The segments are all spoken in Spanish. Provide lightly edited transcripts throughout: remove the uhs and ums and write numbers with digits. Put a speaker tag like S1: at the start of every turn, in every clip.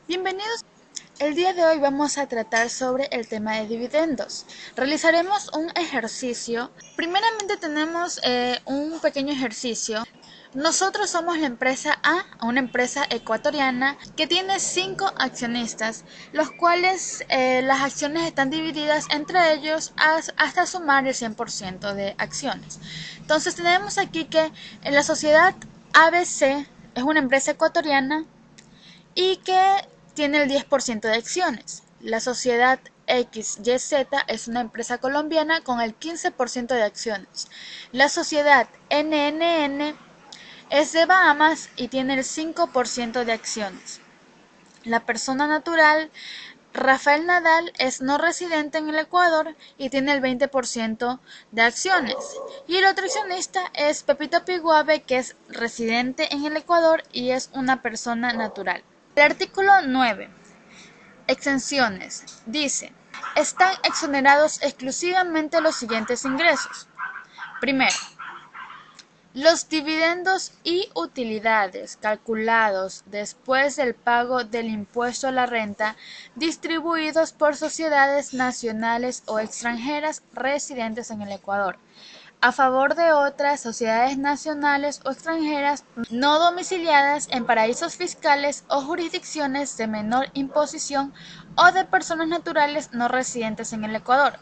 S1: Bienvenidos. El día de hoy vamos a tratar sobre el tema de dividendos. Realizaremos un ejercicio. Primeramente tenemos un pequeño ejercicio. Nosotros somos la empresa A, una empresa ecuatoriana que tiene 5 accionistas, los cuales las acciones están divididas entre ellos hasta sumar el 100% de acciones. Entonces tenemos aquí que en la sociedad ABC es una empresa ecuatoriana y que tiene el 10% de acciones. La sociedad XYZ es una empresa colombiana con el 15% de acciones. La sociedad NNN es de Bahamas y tiene el 5% de acciones. La persona natural Rafael Nadal es no residente en el Ecuador y tiene el 20% de acciones. Y el otro accionista es Pepito Piguave, que es residente en el Ecuador y es una persona natural. El artículo 9. Exenciones. Dice, están exonerados exclusivamente los siguientes ingresos. Primero, los dividendos y utilidades calculados después del pago del impuesto a la renta distribuidos por sociedades nacionales o extranjeras residentes en el Ecuador, a favor de otras sociedades nacionales o extranjeras no domiciliadas en paraísos fiscales o jurisdicciones de menor imposición o de personas naturales no residentes en el Ecuador.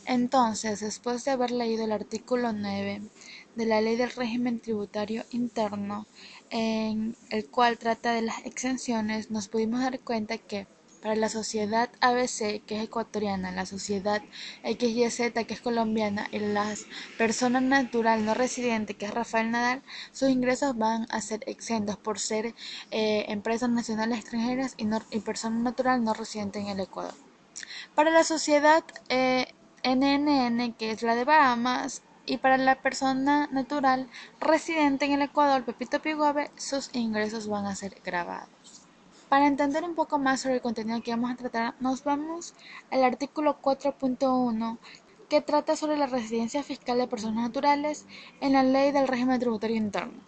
S1: Entonces, después de haber leído el artículo 9 de la Ley del Régimen Tributario Interno, en el cual trata de las exenciones, nos pudimos dar cuenta que para la sociedad ABC, que es ecuatoriana, la sociedad XYZ, que es colombiana, y las personas natural no residente, que es Rafael Nadal, sus ingresos van a ser exentos por ser empresas nacionales extranjeras y persona natural no residente en el Ecuador. Para la sociedad NNN, que es la de Bahamas, y para la persona natural residente en el Ecuador, Pepito Piguave, sus ingresos van a ser grabados. Para entender un poco más sobre el contenido que vamos a tratar, nos vamos al artículo 4.1, que trata sobre la residencia fiscal de personas naturales en la Ley del Régimen Tributario Interno,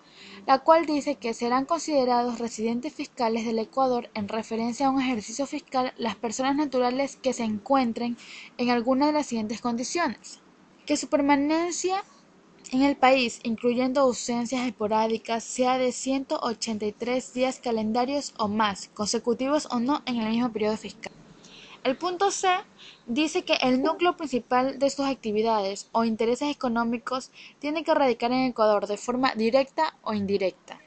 S1: la cual dice que serán considerados residentes fiscales del Ecuador en referencia a un ejercicio fiscal las personas naturales que se encuentren en alguna de las siguientes condiciones: que su permanencia en el país, incluyendo ausencias esporádicas, sea de 183 días calendarios o más, consecutivos o no en el mismo periodo fiscal. El punto C dice que el núcleo principal de sus actividades o intereses económicos tiene que radicar en Ecuador de forma directa o indirecta,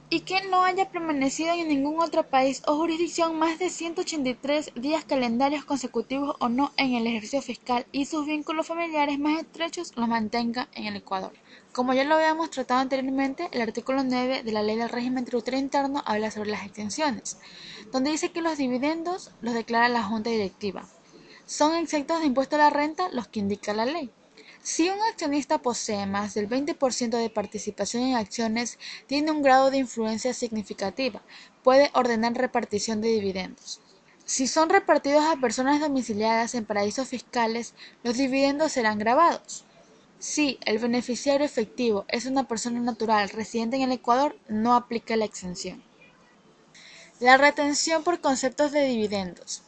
S1: y que no haya permanecido en ningún otro país o jurisdicción más de 183 días calendarios consecutivos o no en el ejercicio fiscal, y sus vínculos familiares más estrechos los mantenga en el Ecuador. Como ya lo habíamos tratado anteriormente, el artículo 9 de la Ley del Régimen Tributario Interno habla sobre las exenciones, donde dice que los dividendos los declara la Junta Directiva. Son exentos de impuesto a la renta los que indica la ley. Si un accionista posee más del 20% de participación en acciones, tiene un grado de influencia significativa, puede ordenar repartición de dividendos. Si son repartidos a personas domiciliadas en paraísos fiscales, los dividendos serán grabados. Si el beneficiario efectivo es una persona natural residente en el Ecuador, no aplica la exención. La retención por conceptos de dividendos.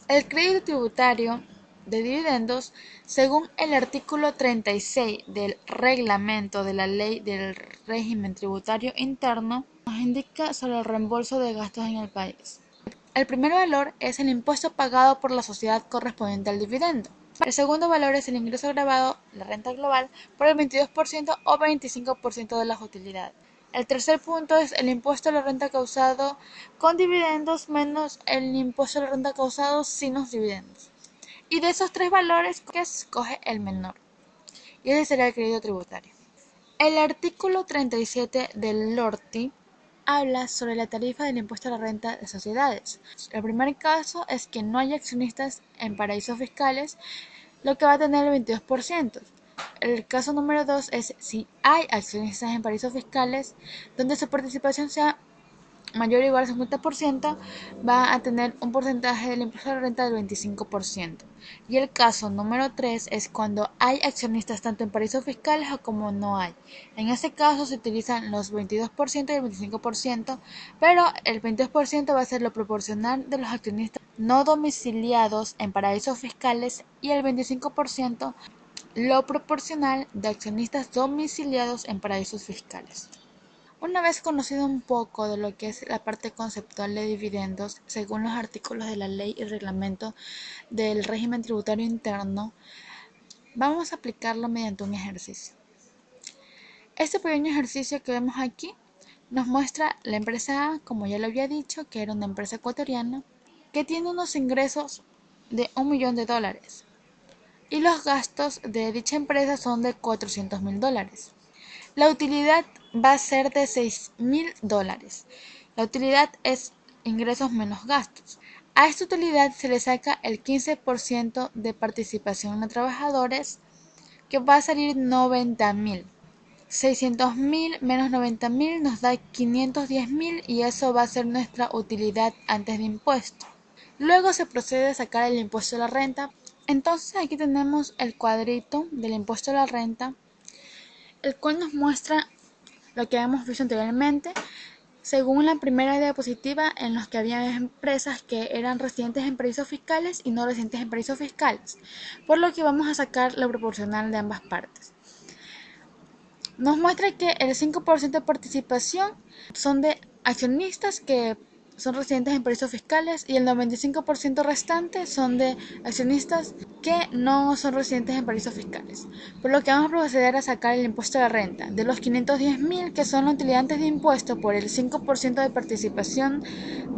S1: El crédito tributario de dividendos, según el artículo 36 del reglamento de la Ley del Régimen Tributario Interno, nos indica sobre el reembolso de gastos en el país. El primer valor es el impuesto pagado por la sociedad correspondiente al dividendo. El segundo valor es el ingreso grabado, la renta global, por el 22% o 25% de las utilidades. El tercer punto es el impuesto a la renta causado con dividendos menos el impuesto a la renta causado sin los dividendos. Y de esos tres valores, que escoge el menor. Y ese será el crédito tributario. El artículo 37 del LORTI habla sobre la tarifa del impuesto a la renta de sociedades. El primer caso es que no haya accionistas en paraísos fiscales, lo que va a tener el 22%. El caso número 2 es si hay accionistas en paraísos fiscales donde su participación sea mayor o igual al 50%, va a tener un porcentaje del impuesto a la renta del 25%. Y el caso número 3 es cuando hay accionistas tanto en paraísos fiscales o como no hay. En este caso se utilizan los 22% y el 25%, pero el 22% va a ser lo proporcional de los accionistas no domiciliados en paraísos fiscales y el 25% lo proporcional de accionistas domiciliados en paraísos fiscales. Una vez conocido un poco de lo que es la parte conceptual de dividendos, según los artículos de la ley y reglamento del régimen tributario interno, vamos a aplicarlo mediante un ejercicio. Este pequeño ejercicio que vemos aquí nos muestra la empresa A, como ya lo había dicho, que era una empresa ecuatoriana, que tiene unos ingresos de $1.000.000 y los gastos de dicha empresa son de $400.000. La utilidad va a ser de $6.000. La utilidad es ingresos menos gastos. A esta utilidad se le saca el 15% de participación de trabajadores, que va a salir 90.000. 600.000 menos 90.000 nos da 510.000 y eso va a ser nuestra utilidad antes de impuesto. Luego se procede a sacar el impuesto a la renta. Entonces aquí tenemos el cuadrito del impuesto a la renta, el cual nos muestra lo que habíamos visto anteriormente, según la primera diapositiva, en los que había empresas que eran residentes en paraísos fiscales y no residentes en paraísos fiscales, por lo que vamos a sacar lo proporcional de ambas partes. Nos muestra que el 5% de participación son de accionistas que son residentes en paraísos fiscales y el 95% restante son de accionistas que no son residentes en paraísos fiscales. Por lo que vamos a proceder a sacar el impuesto a la renta de los 510.000, que son los utilizantes de impuesto, por el 5% de participación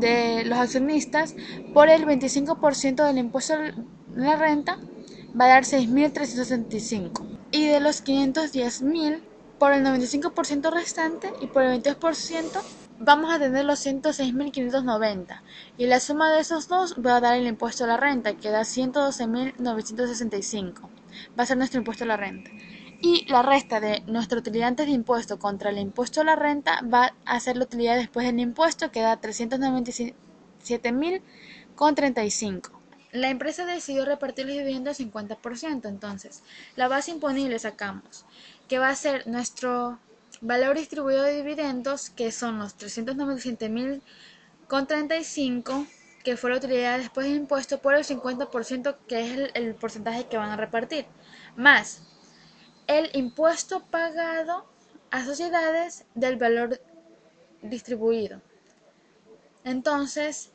S1: de los accionistas, por el 25% del impuesto a la renta, va a dar 6.365. Y de los 510.000, por el 95% restante y por el 22% vamos a tener los 106.590, y la suma de esos dos va a dar el impuesto a la renta, que da 112.965. Va a ser nuestro impuesto a la renta. Y la resta de nuestro utilidad antes de impuesto contra el impuesto a la renta va a ser la utilidad después del impuesto, que da 397.035. La empresa decidió repartir los dividendos 50%, entonces la base imponible sacamos, que va a ser nuestro valor distribuido de dividendos, que son los 397.035, que fue la utilidad después del impuesto, por el 50%, que es el porcentaje que van a repartir, más el impuesto pagado a sociedades del valor distribuido. Entonces,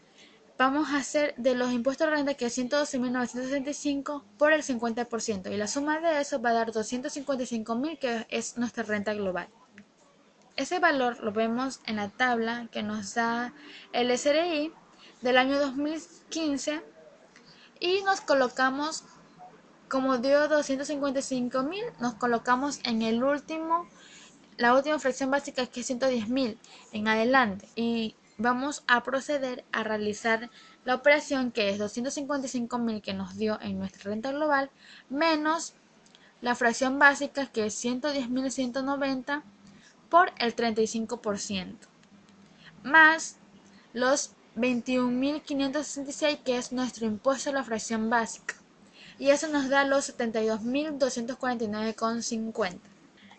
S1: vamos a hacer de los impuestos de renta, que es 112.965, por el 50%, y la suma de eso va a dar 255.000, que es nuestra renta global. Ese valor lo vemos en la tabla que nos da el SRI del año 2015, y nos colocamos, como dio 255.000, nos colocamos en la última fracción básica, que es 110.000 en adelante, y vamos a proceder a realizar la operación, que es 255.000 que nos dio en nuestra renta global, menos la fracción básica, que es 110.190 por el 35%, más los 21.566, que es nuestro impuesto a la fracción básica, y eso nos da los 72.249,50.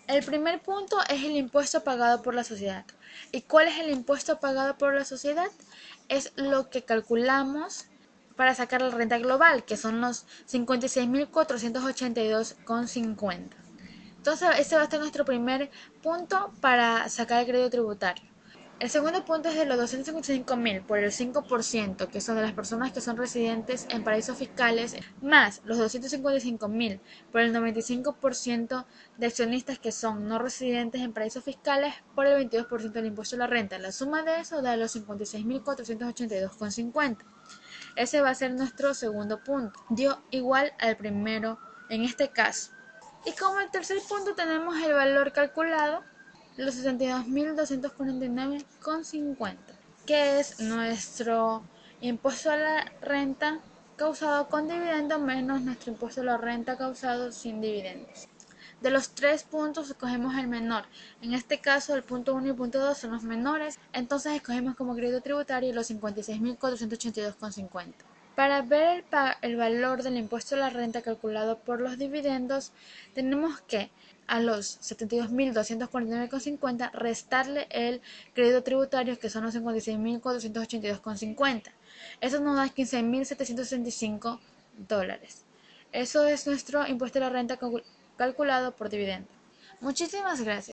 S1: El primer punto es el impuesto pagado por la sociedad. ¿Y cuál es el impuesto pagado por la sociedad? Es lo que calculamos para sacar la renta global, que son los 56.482,50. Entonces, ese va a ser nuestro primer punto para sacar el crédito tributario. El segundo punto es de los 255.000 por el 5%, que son de las personas que son residentes en paraísos fiscales, más los 255.000 por el 95% de accionistas que son no residentes en paraísos fiscales, por el 22% del impuesto a la renta. La suma de eso da los 56.482,50. Ese va a ser nuestro segundo punto. Dio igual al primero en este caso. Y como el tercer punto tenemos el valor calculado, los 62.249,50, que es nuestro impuesto a la renta causado con dividendo menos nuestro impuesto a la renta causado sin dividendos. De los tres puntos escogemos el menor. En este caso el punto 1 y el punto 2 son los menores, entonces escogemos como crédito tributario los 56.482,50. Para ver el valor del impuesto a la renta calculado por los dividendos, tenemos que a los 72.249,50 restarle el crédito tributario, que son los 56.482,50. Eso nos da $15.765. Eso es nuestro impuesto a la renta calculado por dividendo. Muchísimas gracias.